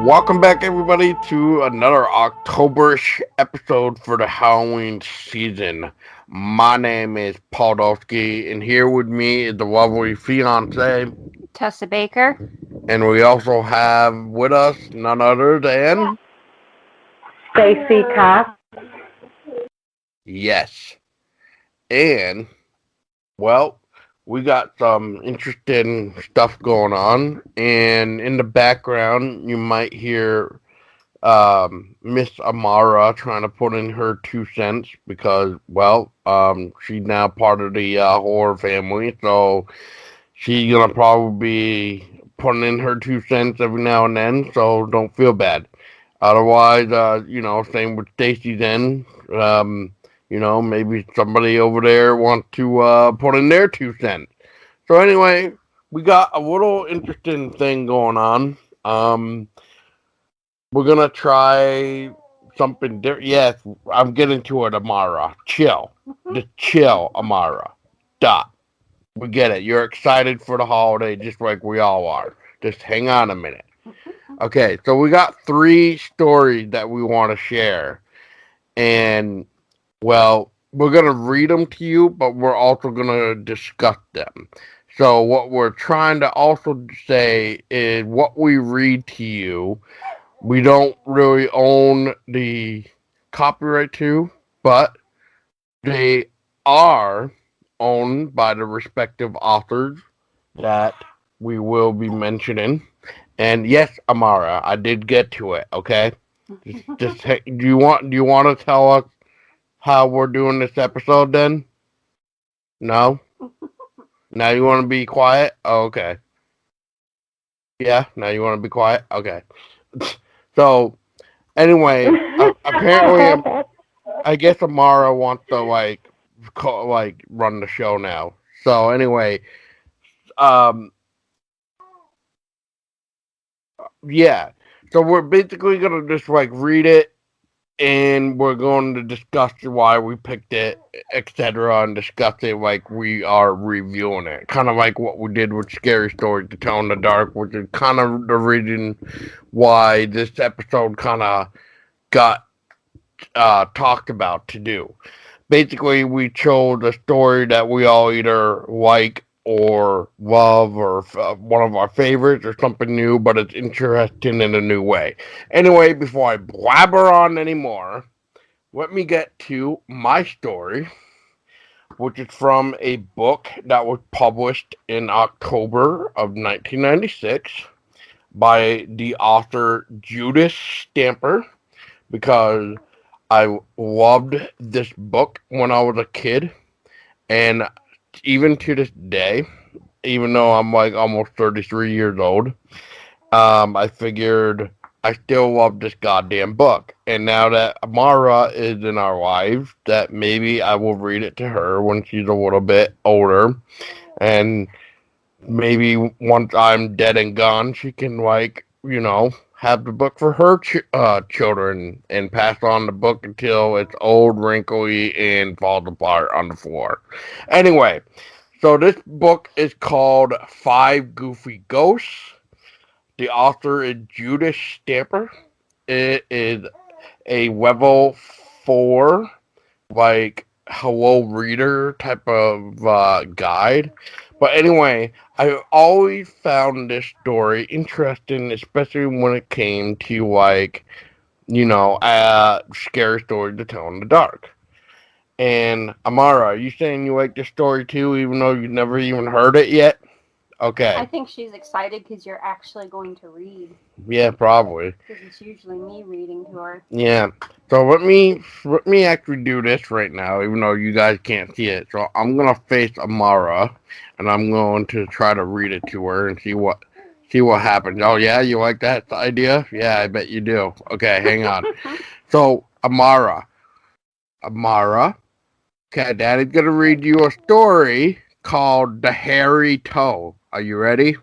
Welcome back, everybody, to another Octoberish episode for the Halloween season. My name is Podolsky, and here with me is the lovely fiance, Tessa Baker. and we also have with us none other than Stacy Cox. yes, and well, we got some interesting stuff going on, and in the background, you might hear Miss Amara trying to put in her 2 cents because, she's now part of the horror family, so she's gonna probably be putting in her 2 cents every now and then. So don't feel bad. Otherwise, same with Stacy's end. Maybe somebody over there wants to put in their 2 cents. So anyway, we got a little interesting thing going on. We're gonna try something different. Yes, I'm getting to it, Amara. Chill. Just chill, Amara. Stop. We get it. You're excited for the holiday just like we all are. Just hang on a minute. Okay, so we got 3 stories that we want to share. And, we're going to read them to you, but we're also going to discuss them. So, what we're trying to also say is what we read to you we don't really own the copyright to, but they are owned by the respective authors that we will be mentioning. And yes, Amara, I did get to it. Okay, just do you want to tell us how we're doing this episode? Then no. Now you want to be quiet? Oh, okay. Yeah. Now you want to be quiet? Okay. So anyway, apparently I guess Amara wants to run the show now. So anyway, um, yeah. So we're basically gonna just read it, and we're going to discuss why we picked it, etc., and discuss it like we are reviewing it, kind of like what we did with Scary Stories to Tell in the Dark, which is kind of the reason why this episode kind of got talked about to do. Basically, we chose a story that we all either like or love or one of our favorites or something new, but it's interesting in a new way. Anyway, before I blabber on anymore, let me get to my story, which is from a book that was published in October of 1996 by the author Judith Stamper, because I loved this book when I was a kid, and even to this day, even though I'm almost 33 years old, I figured I still love this goddamn book. And now that Amara is in our lives, that maybe I will read it to her when she's a little bit older, and maybe once I'm dead and gone, she can have the book for her children and pass on the book until it's old, wrinkly, and falls apart on the floor. Anyway, so this book is called Five Goofy Ghosts. The author is Judith Stamper. It is a level 4, hello reader type of guide. But anyway, I always found this story interesting, especially when it came to scary stories to tell in the dark. And Amara, are you saying you like this story too, even though you've never even heard it yet? Okay. I think she's excited because you're actually going to read. Yeah, probably. Because it's usually me reading to her. Yeah. So let me actually do this right now, even though you guys can't see it. So I'm gonna face Amara, and I'm going to try to read it to her and see what happens. Oh yeah, you like that idea? Yeah, I bet you do. Okay, hang on. So Amara, okay, Daddy's gonna read you a story called The Hairy Toe. Are you ready?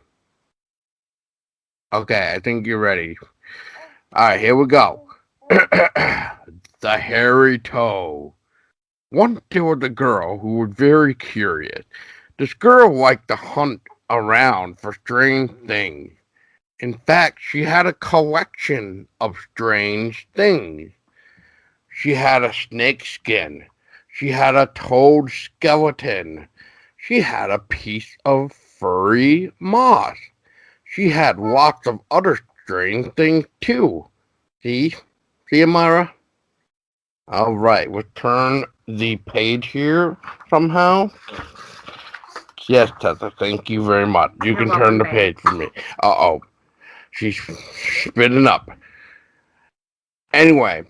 Okay, I think you're ready. Alright, here we go. The Hairy Toe. Once there was a girl who was very curious. This girl liked to hunt around for strange things. In fact, she had a collection of strange things. She had a snake skin. She had a toad skeleton. She had a piece of furry moss. She had lots of other strange things too. See? See, Amara? All right, we'll turn the page here somehow. Yes, Tessa, thank you very much. You can turn the page for me. Uh-oh. She's spitting up. Anyway,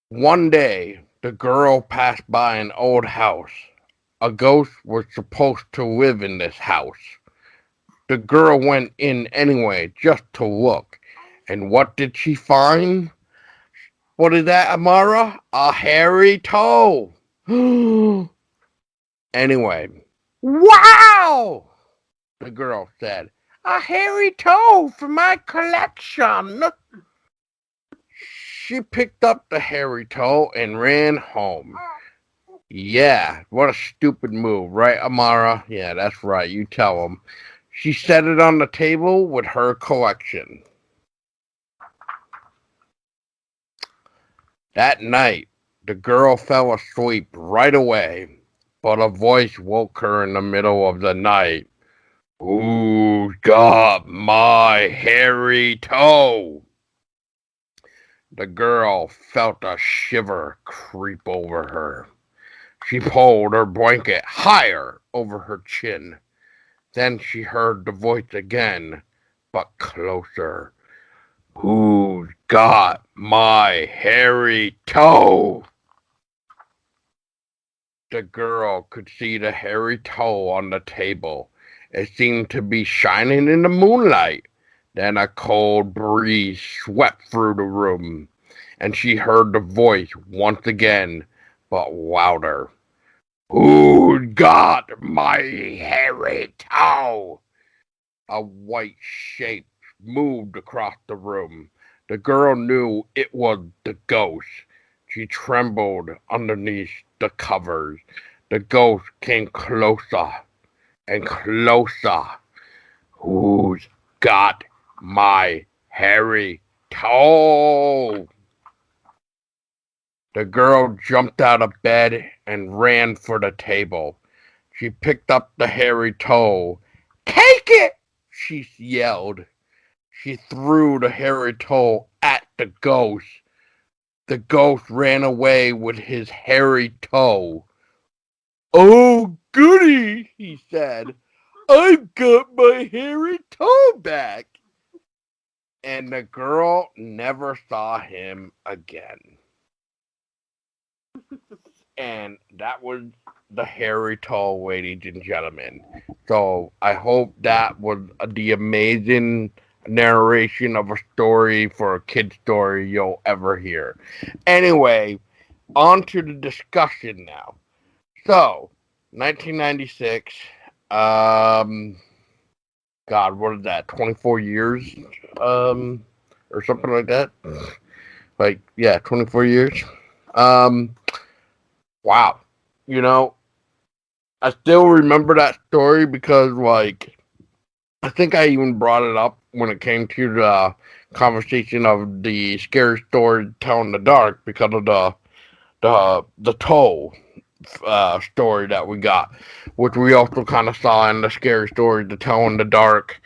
one day, the girl passed by an old house. A ghost was supposed to live in this house. The girl went in anyway, just to look. And what did she find? What is that, Amara? A hairy toe. Anyway, wow! The girl said, a hairy toe for my collection. She picked up the hairy toe and ran home. Yeah, what a stupid move, right, Amara? Yeah, that's right, you tell him. She set it on the table with her collection. That night, the girl fell asleep right away, but a voice woke her in the middle of the night. Who's got my hairy toe? The girl felt a shiver creep over her. She pulled her blanket higher over her chin. Then she heard the voice again, but closer. Who's got my hairy toe? The girl could see the hairy toe on the table. It seemed to be shining in the moonlight. Then a cold breeze swept through the room, and she heard the voice once again, but louder. Who's got my hairy toe? A white shape moved across the room. The girl knew it was the ghost. She trembled underneath the covers. The ghost came closer and closer. Who's got my hairy toe? The girl jumped out of bed and ran for the table. She picked up the hairy toe. Take it! She yelled. She threw the hairy toe at the ghost. The ghost ran away with his hairy toe. Oh, goody, he said. I've got my hairy toe back. And the girl never saw him again. And that was the hairy toe, ladies and gentlemen. So I hope that was the amazing narration of a story for a kid's story you'll ever hear. Anyway, on to the discussion now. So, 1996, God, what is that, 24 years, or something like that? Like, yeah, 24 years. Wow. You know, I still remember that story because, like, I think I even brought it up when it came to the conversation of the scary story telling the dark because of the toe story that we got, which we also kind of saw in the scary story to tell in the dark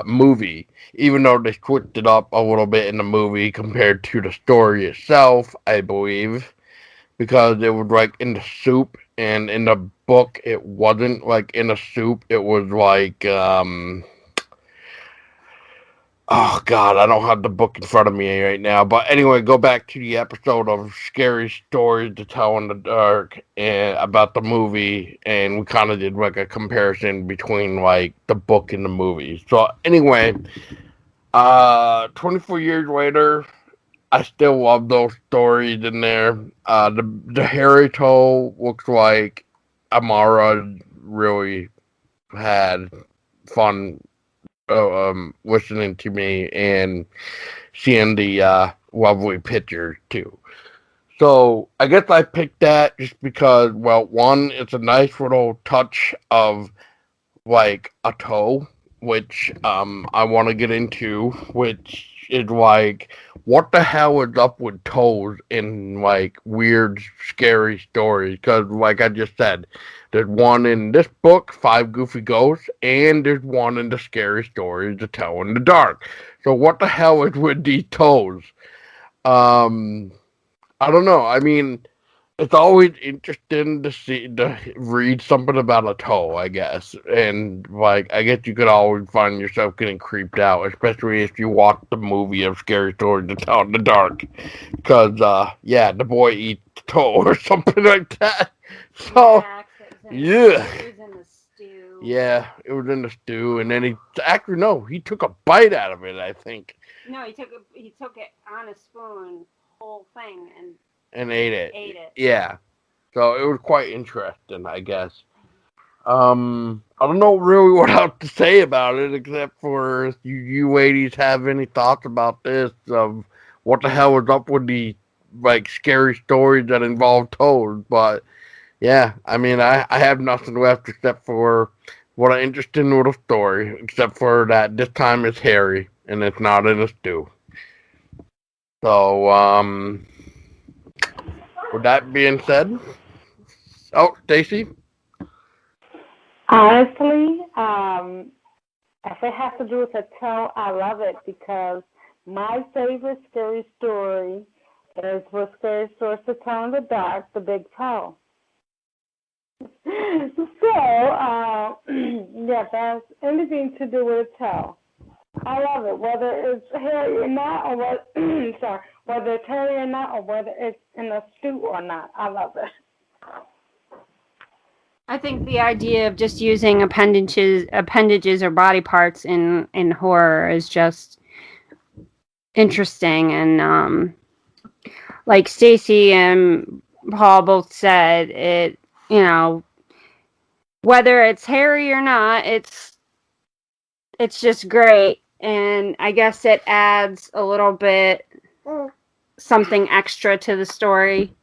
movie, even though they switched it up a little bit in the movie compared to the story itself, I believe, because it was like in the soup, and in the book it wasn't like in a soup. It was like oh God, I don't have the book in front of me right now. But anyway, go back to the episode of Scary Stories to Tell in the Dark and about the movie, and we kind of did like a comparison between like the book and the movie. So anyway, 24 years later, I still love those stories in there. The hairy toe looks like Amara really had fun listening to me and seeing the lovely pictures too. So I guess I picked that just because, well, one, it's a nice little touch of like a toe which I want to get into, which is like, what the hell is up with toes in like weird, scary stories? Because, like I just said, there's one in this book, Five Goofy Ghosts, and there's one in the Scary Stories to Tell in the Dark. So, what the hell is with these toes? Um, I don't know. I mean, it's always interesting to read something about a toe, I guess. And like, I guess you could always find yourself getting creeped out, especially if you watch the movie of Scary Stories to Tell in the Dark. Because yeah, the boy eats toe or something like that. So yeah, It was in the stew. yeah, it was in the stew, and then he took a bite out of it, I think. No, he took it on a spoon, whole thing, And ate it. Ate it. Yeah. So it was quite interesting, I guess. I don't know really what else to say about it, except for if you ladies have any thoughts about this, of what the hell is up with the like scary stories that involve toads. But yeah, I mean, I have nothing left except for what an interesting little story, except for that this time it's hairy and it's not in a stew. So with that being said, oh, Stacy. Honestly, if it has to do with a toe, I love it because my favorite scary story is with Scary Stories to Tell in the Dark, The Big Toe. So, yeah, that's anything to do with a toe. I love it, whether it's hairy or not, or whether it's hairy or not, or whether it's in a stew or not. I love it. I think the idea of just using appendages or body parts in horror is just interesting, and like Stacy and Paul both said, it, you know, whether it's hairy or not, it's just great, and I guess it adds a little bit something extra to the story.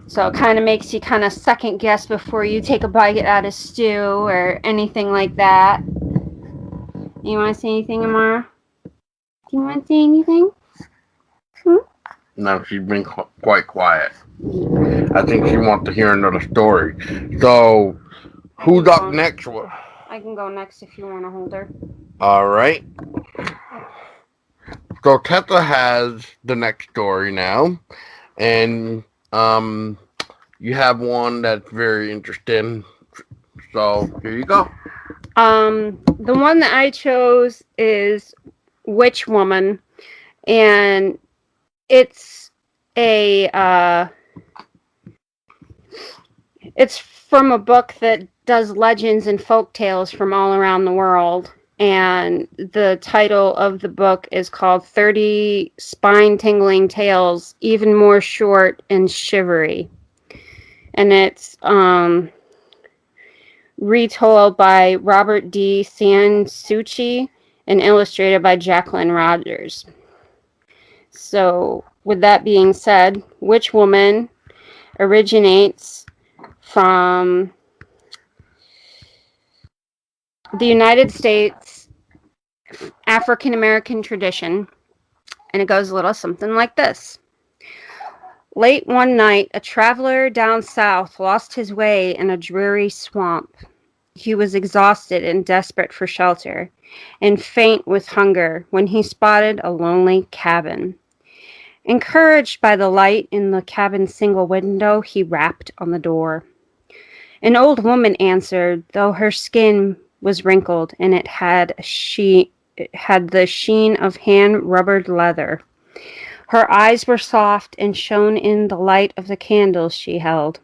So it kind of makes you kind of second guess before you take a bite out of stew or anything like that. You want to say anything, Amara? Do you want to say anything? No, she's been quite quiet. I think she wants to hear another story. So, who's up next? I can go next if you want to hold her. All right. So Tessa has the next story now, and you have one that's very interesting. So here you go. The one that I chose is Witch Woman, and it's it's from a book that does legends and folk tales from all around the world. And the title of the book is called 30 Spine-Tingling Tales, Even More Short and Shivery. And it's retold by Robert D. Sansucci and illustrated by Jacqueline Rogers. So, with that being said, Witch Woman originates from the United States African American tradition, and it goes a little something like this. Late one night, a traveler down south lost his way in a dreary swamp. He was exhausted and desperate for shelter, and faint with hunger when he spotted a lonely cabin. Encouraged by the light in the cabin's single window, he rapped on the door. An old woman answered, though her skin was wrinkled and it had the sheen of hand-rubbered leather. Her eyes were soft and shone in the light of the candles she held.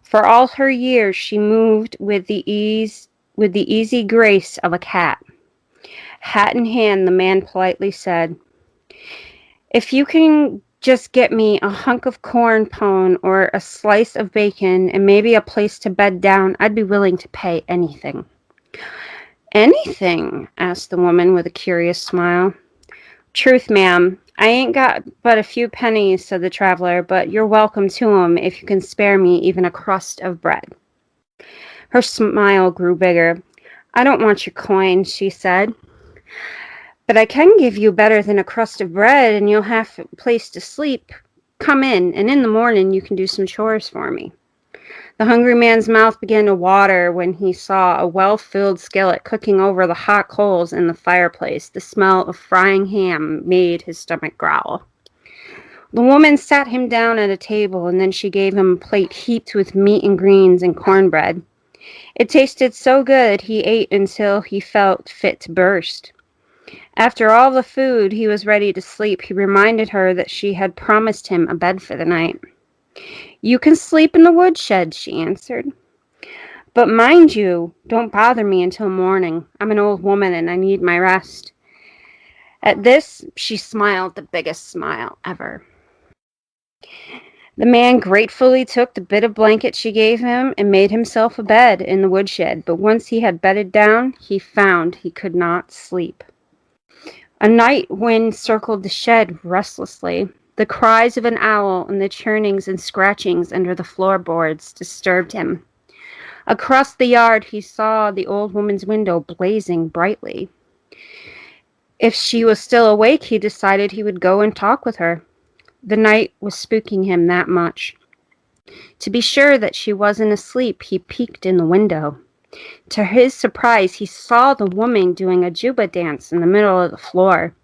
For all her years, she moved with the easy grace of a cat. Hat in hand, the man politely said, "If you can just get me a hunk of corn pone or a slice of bacon and maybe a place to bed down, I'd be willing to pay anything." "Anything?" asked the woman with a curious smile. "Truth, ma'am, I ain't got but a few pennies," said the traveler, "but you're welcome to 'em if you can spare me even a crust of bread." Her smile grew bigger. I don't want your coin, she said, but I can give you better than a crust of bread, and you'll have a place to sleep. Come in, and in the morning you can do some chores for me. The hungry man's mouth began to water when he saw a well-filled skillet cooking over the hot coals in the fireplace. The smell of frying ham made his stomach growl. The woman sat him down at a table, and then she gave him a plate heaped with meat and greens and cornbread. It tasted so good he ate until he felt fit to burst. After all the food, he was ready to sleep. He reminded her that she had promised him a bed for the night. You can sleep in the woodshed, she answered. But mind you, don't bother me until morning. I'm an old woman and I need my rest. At this, she smiled the biggest smile ever. The man gratefully took the bit of blanket she gave him and made himself a bed in the woodshed, but once he had bedded down, he found he could not sleep. A night wind circled the shed restlessly. The cries of an owl and the churnings and scratchings under the floorboards disturbed him. Across the yard, he saw the old woman's window blazing brightly. If she was still awake, he decided he would go and talk with her. The night was spooking him that much. To be sure that she wasn't asleep, he peeked in the window. To his surprise, he saw the woman doing a juba dance in the middle of the floor.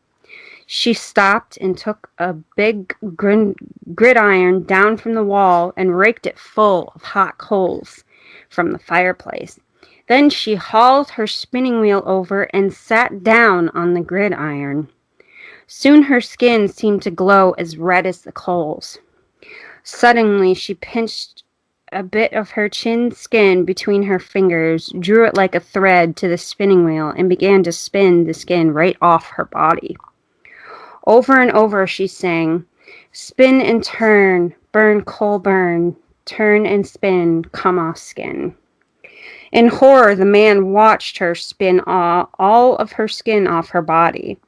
She stopped and took a big gridiron down from the wall and raked it full of hot coals from the fireplace. Then she hauled her spinning wheel over and sat down on the gridiron. Soon her skin seemed to glow as red as the coals. Suddenly she pinched a bit of her chin skin between her fingers, drew it like a thread to the spinning wheel, and began to spin the skin right off her body. Over and over she sang, "Spin and turn, burn coal burn, turn and spin, come off skin." In horror, the man watched her spin all of her skin off her body.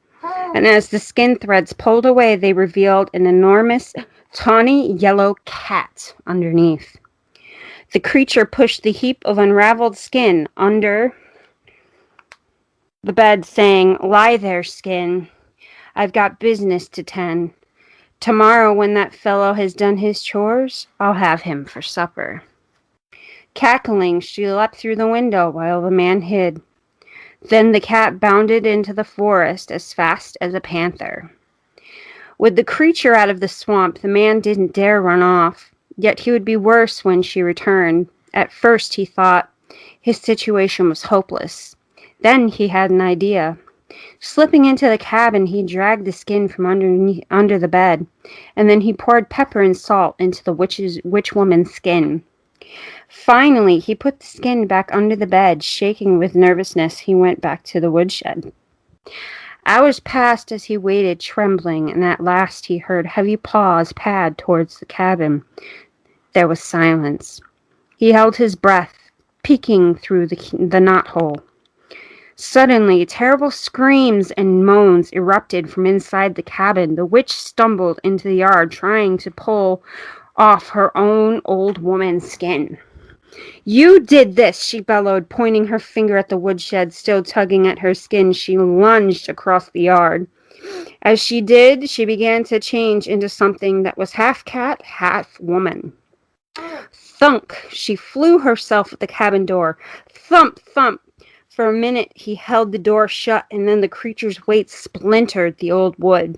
And as the skin threads pulled away, they revealed an enormous, tawny yellow cat underneath. The creature pushed the heap of unraveled skin under the bed, saying, "Lie there, skin. I've got business to tend. Tomorrow, when that fellow has done his chores, I'll have him for supper." Cackling, she leapt through the window while the man hid. Then the cat bounded into the forest as fast as a panther. With the creature out of the swamp, the man didn't dare run off. Yet he would be worse when she returned. At first he thought his situation was hopeless. Then he had an idea. Slipping into the cabin, he dragged the skin from under the bed, and then he poured pepper and salt into the witch woman's skin. Finally, he put the skin back under the bed. Shaking with nervousness, he went back to the woodshed. Hours passed as he waited, trembling, and at last he heard heavy paws pad towards the cabin. There was silence. He held his breath, peeking through the knothole. Suddenly, terrible screams and moans erupted from inside the cabin. The witch stumbled into the yard, trying to pull off her own old woman's skin. "You did this," she bellowed, pointing her finger at the woodshed, still tugging at her skin. She lunged across the yard. As she did, she began to change into something that was half cat, half woman. Thunk! She flew herself at the cabin door. Thump! Thump! For a minute he held the door shut, and then the creature's weight splintered the old wood.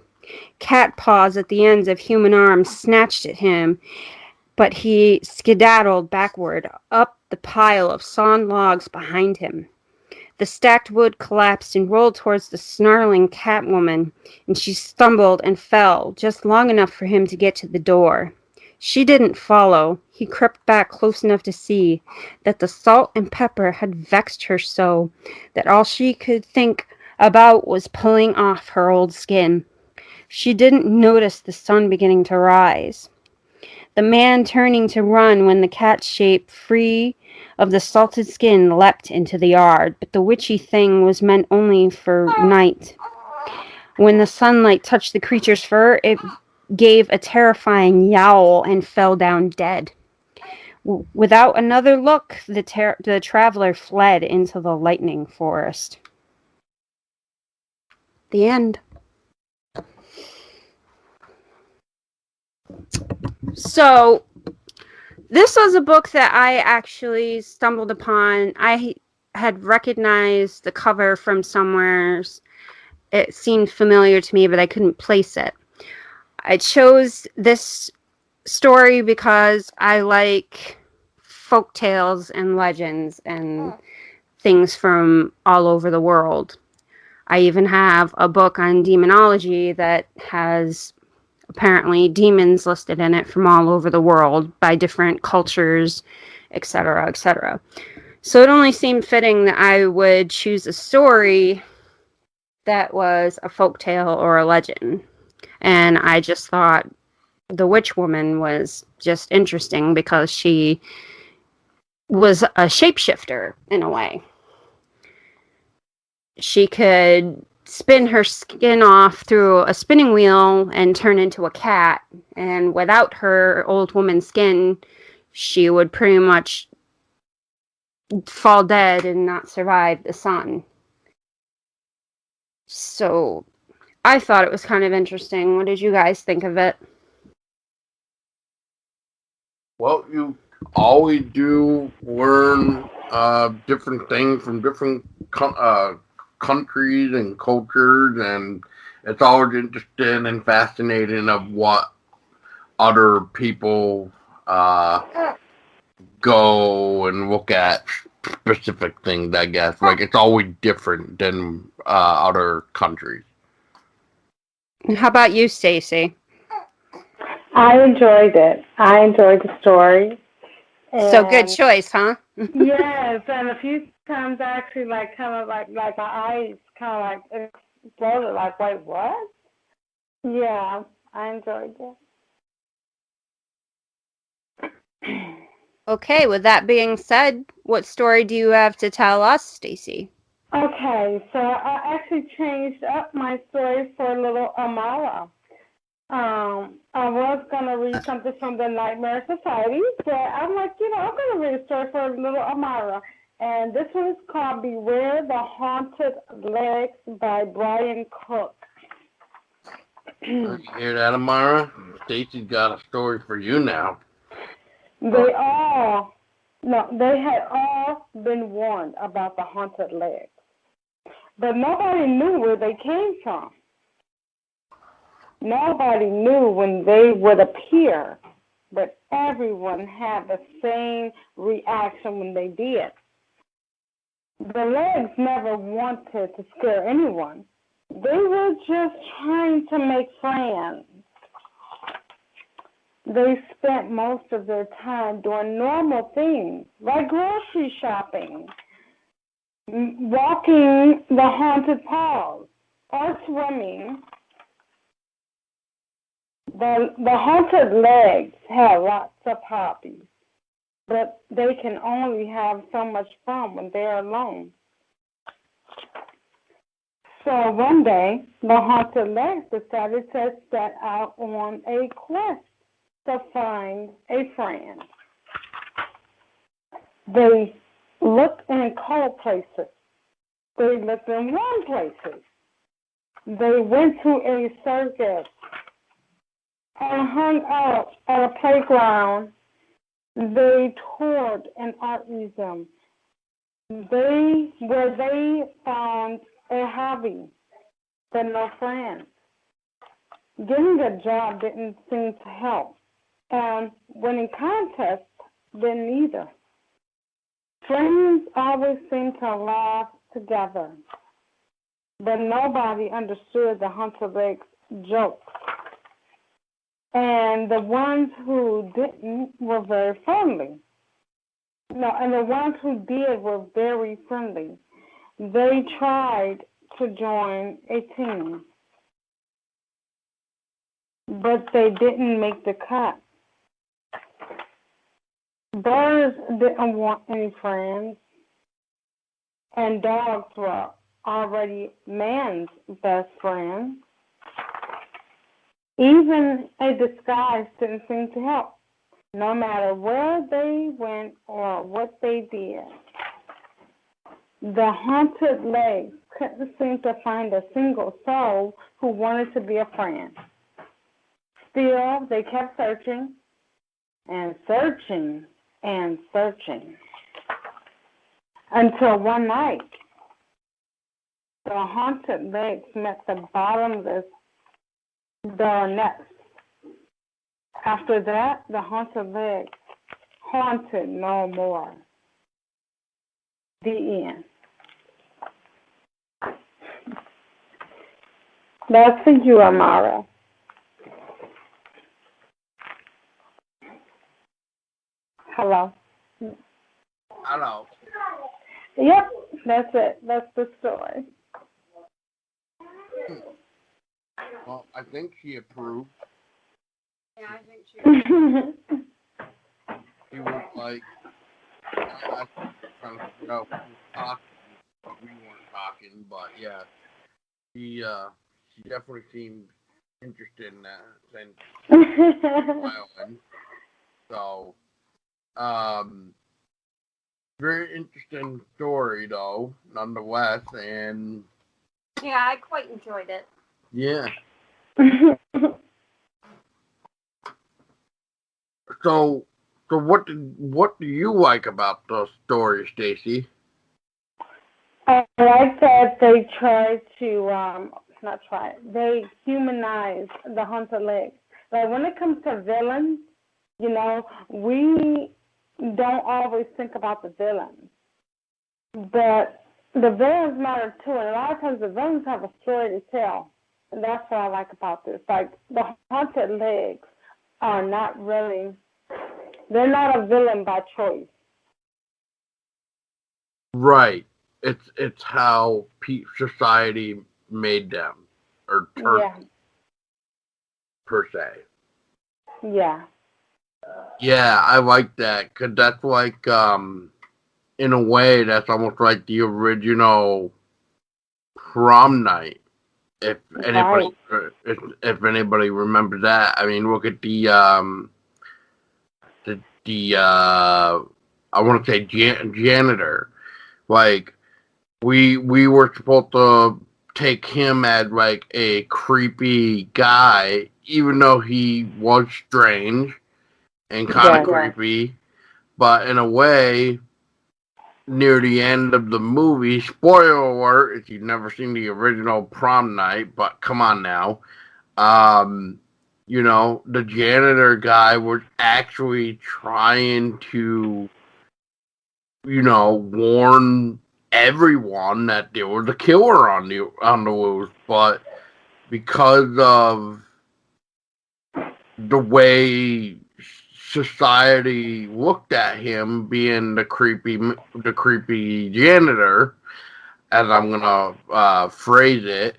Cat paws at the ends of human arms snatched at him, but he skedaddled backward up the pile of sawn logs behind him. The stacked wood collapsed and rolled towards the snarling cat woman, and she stumbled and fell just long enough for him to get to the door. She didn't follow. He crept back close enough to see that the salt and pepper had vexed her so that all she could think about was pulling off her old skin. She didn't notice the sun beginning to rise. The man turning to run when the cat shape, free of the salted skin, leapt into the yard, but the witchy thing was meant only for night. When the sunlight touched the creature's fur, it gave a terrifying yowl and fell down dead. Without another look, the traveler fled into the lightning forest. The end. So, this was a book that I actually stumbled upon. I had recognized the cover from somewhere. It seemed familiar to me, but I couldn't place it. I chose this story because I like folk tales and legends and things from all over the world. I even have a book on demonology that has apparently demons listed in it from all over the world by different cultures, etc., etc. So it only seemed fitting that I would choose a story that was a folk tale or a legend. And I just thought the witch woman was just interesting because she was a shapeshifter in a way. She could spin her skin off through a spinning wheel and turn into a cat. And without her old woman skin, she would pretty much fall dead and not survive the sun. So I thought it was kind of interesting. What did you guys think of it? Well, you always do learn different things from different countries and cultures, and it's always interesting and fascinating of what other people go and look at specific things, I guess. Like, it's always different than other countries. How about you, Stacy? I enjoyed it. I enjoyed the story. So good choice, huh? Yes, and a few times actually, like, kind of like my eyes kind of like exploded. Like, wait, what? Yeah, I enjoyed it. Okay, with that being said, what story do you have to tell us, Stacy? Okay, so I actually changed up my story for little Amara. I was going to read something from the Nightmare Society, but I'm like, I'm going to read a story for little Amara. And this one is called Beware the Haunted Legs by Brian Cook. You hear that, Amara? Stacy's got a story for you now. They had all been warned about the haunted legs, but nobody knew where they came from. Nobody knew when they would appear, but everyone had the same reaction when they did. The legs never wanted to scare anyone. They were just trying to make friends. They spent most of their time doing normal things, like grocery shopping, walking the haunted paths, or swimming. The haunted legs have lots of hobbies, but they can only have so much fun when they're alone. So one day, the haunted legs decided to set out on a quest to find a friend. They looked in cold places. They looked in warm places. They went to a circus and hung out at a playground. They toured an art museum. Where they found a hobby, but no friends. Getting a job didn't seem to help, and winning contests didn't either. Friends always seem to laugh together, but nobody understood the haunted legs jokes. And the ones who didn't were very friendly. No, and the ones who did were very friendly. They tried to join a team, but they didn't make the cut. Birds didn't want any friends, and dogs were already man's best friend. Even a disguise didn't seem to help. no matter where they went or what they did. The haunted legs couldn't seem to find a single soul who wanted to be a friend. Still, they kept searching and searching and searching until one night, the haunted legs met the bottomless darkness. After that, the haunted legs haunted no more. The end. That's for you, Amara. Hello. Hello. Yep, that's it. That's the story. Well, I think she approved. Yeah, I think she. She was like, I was trying to figure out who was talking, but we weren't talking. But yeah, she definitely seemed interested in that since Island. So, very interesting story though, nonetheless, and Yeah, I quite enjoyed it. yeah. So what do you like about the story, Stacy? I like that they try to, not try, they humanize the haunted legs. Like when it comes to villains, you know, we don't always think about the villains. But the villains matter too, and a lot of times the villains have a story to tell. And that's what I like about this. Like the haunted legs are not really, they're not a villain by choice. Right. It's how society made them, or turned per se. Yeah. Yeah, I like that, 'cause that's like in a way that's almost like the original prom night. If anybody if anybody remembers that, I mean, look at the I want to say janitor. Like we were supposed to take him as like a creepy guy, even though he was strange and kind of creepy. But in a way, near the end of the movie, spoiler alert if you've never seen the original prom night, but come on now, you know, the janitor guy was actually trying to, you know, warn everyone that there was a killer on the loose, but because of the way society looked at him being the creepy janitor, as I'm gonna phrase it,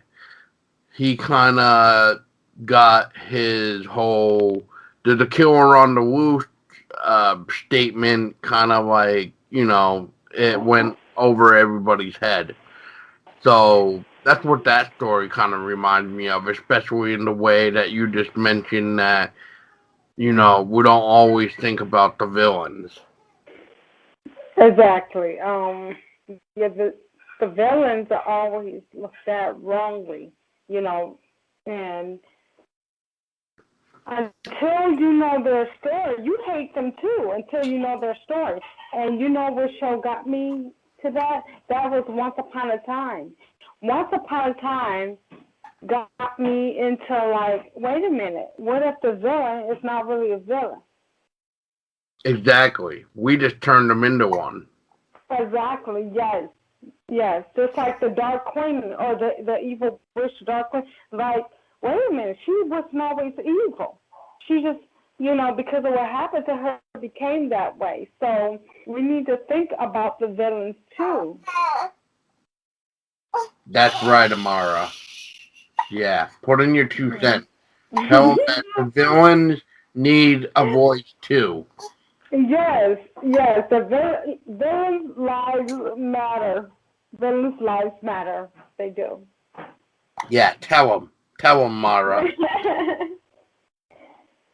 he kind of got his whole "did the killer on the loose" statement kind of like, you know, it went over everybody's head. So that's what that story kind of reminds me of, especially in the way that you just mentioned that, you know, we don't always think about the villains. Exactly. Yeah, the villains are always looked at wrongly, you know, and until you know their story, you hate them too until you know their story. And you know what show got me to that? That was Once Upon a Time. Once Upon a Time got me into like, wait a minute, what if the villain is not really a villain? Exactly. We just turned them into one. Exactly, yes. Yes, just like the Dark Queen or the evil witch Dark Queen. Like, wait a minute, she wasn't always evil. She just, you know, because of what happened to her, became that way. So we need to think about the villains too. That's right, Amara. Yeah, put in your 2 cents. Tell them that the villains need a voice too. Yes, yes, the villains' lives matter. Villains' lives matter. They do. Yeah, tell them, Mara.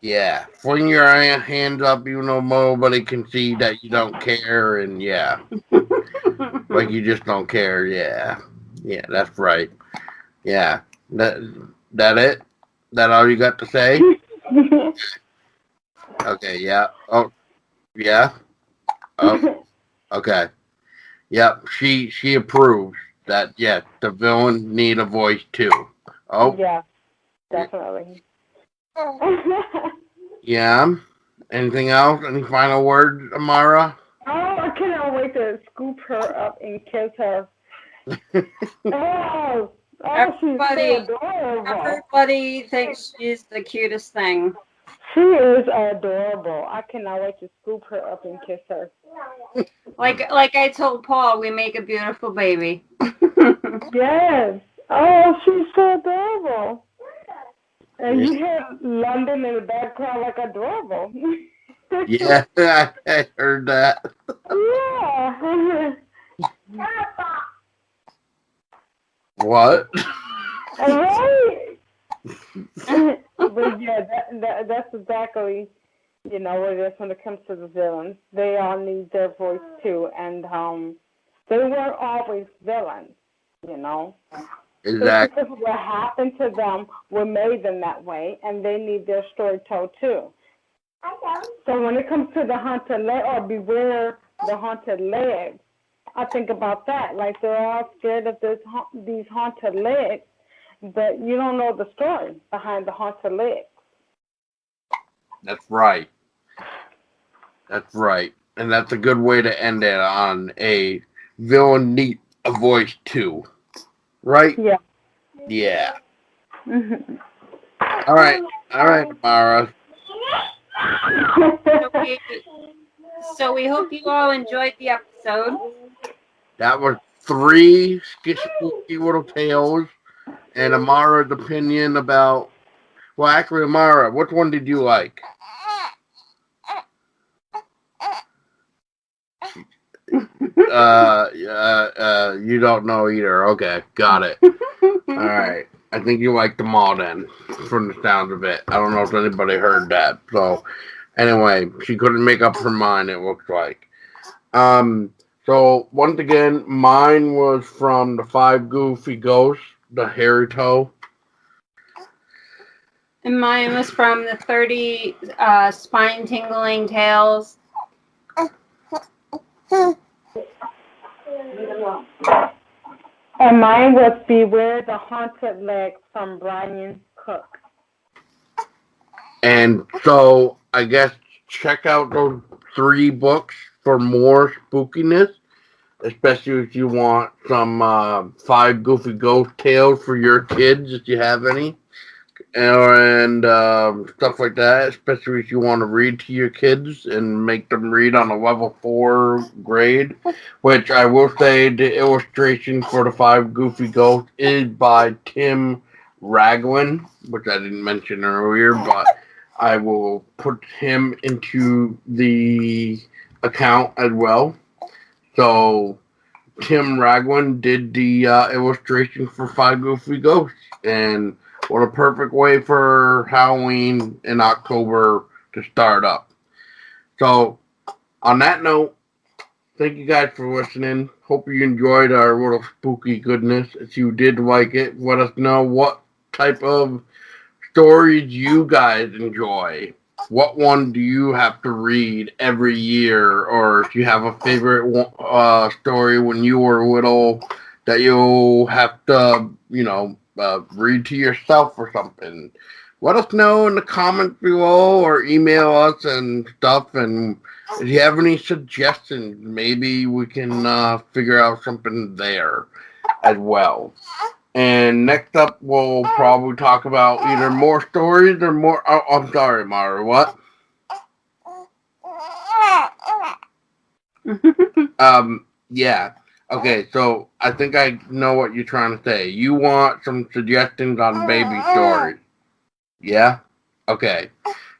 Yeah, fling your hands up, even though nobody can see that you don't care, and yeah, like you just don't care. Yeah, yeah, that's right. Yeah, that it. That all you got to say? Okay. Yeah. Oh, yeah. Oh, okay. Yep. She approves that. Yeah, the villain need a voice too. Oh, Yeah, definitely. yeah. Anything else? Any final words, Amara? Oh, I cannot wait to scoop her up and kiss her. Oh, she's so adorable. Everybody thinks she's the cutest thing. She is adorable. I cannot wait to scoop her up and kiss her. Like I told Paul, we make a beautiful baby. Yes. Oh, she's so adorable. And you hear London in the background like adorable. Yeah, I heard that. Yeah. What? Right. But yeah, that's exactly, what it is when it comes to the villains. They all need their voice too, and they weren't always villains, Exactly. Because what happened to them, what made them that way, and they need their story told too. So when it comes to the haunted leg, or beware the haunted legs, I think about that. Like they're all scared of these haunted legs, but you don't know the story behind the haunted legs. That's right. That's right. And that's a good way to end it on a villain need a voice too. Right? Yeah. Yeah. Mm-hmm. All right, Mara. So we hope you all enjoyed the episode. That was 3 spooky little tales and Amara's opinion about. Well, actually, Amara, which one did you like? You don't know either. Okay, got it. All right. I think you liked them all then, from the sounds of it. I don't know if anybody heard that. So, anyway, she couldn't make up her mind, it looks like. So, once again, mine was from the 5 Goofy Ghosts, the Hairy Toe. And mine was from the 30 spine-tingling tales. And mine was Beware the Haunted Leg from Brian Cook. And so, I guess check out those 3 books for more spookiness, especially if you want some 5 Goofy Ghost tales for your kids, if you have any. And stuff like that, especially if you want to read to your kids and make them read on a level 4 grade, which I will say the illustration for the 5 Goofy Ghosts is by Tim Raglan, which I didn't mention earlier, but I will put him into the account as well. So Tim Raglan did the illustration for 5 Goofy Ghosts, and what a perfect way for Halloween in October to start up. So, on that note, thank you guys for listening. Hope you enjoyed our little spooky goodness. If you did like it, let us know what type of stories you guys enjoy. What one do you have to read every year? Or if you have a favorite story when you were little that you'll have to, read to yourself or something. Let us know in the comments below or email us and stuff. And if you have any suggestions, maybe we can figure out something there as well. And next up, we'll probably talk about either more stories or more. Oh, I'm sorry, Mara. What? Yeah. Okay, so I think I know what you're trying to say. You want some suggestions on baby stories. Yeah? Okay.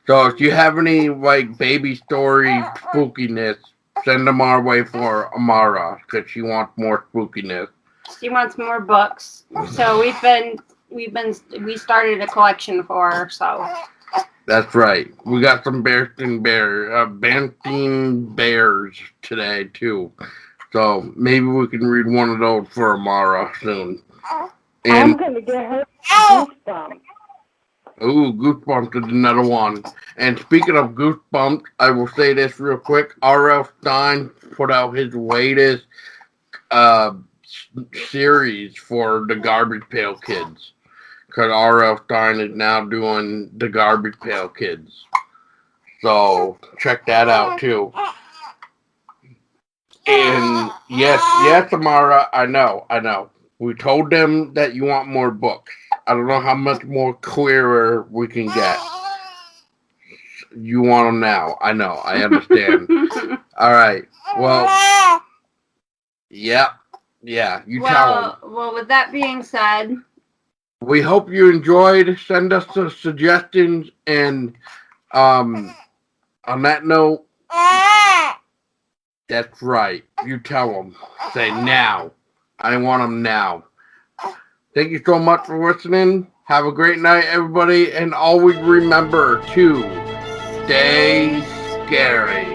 So if you have any, baby story spookiness, send them our way for Amara, because she wants more spookiness. She wants more books. So we started a collection for her, so. That's right. We got some Banting Bears today too. So maybe we can read one of those for Amara soon. I'm And gonna get her goosebumps. ooh, Goosebumps is another one. And speaking of Goosebumps, I will say this real quick. R.L. Stein put out his latest series for the Garbage Pail Kids. Because R.L. Stein is now doing the Garbage Pail Kids. So check that out too. And yes, Amara, I know. We told them that you want more books. I don't know how much more clearer we can get. You want them now. I know. I understand. All right. Well, yeah. You tell them. Well, with that being said, We hope you enjoyed. Send us some suggestions. And on that note, that's right. You tell them. Say now. I want them now. Thank you so much for listening. Have a great night, everybody. And always remember to stay scary.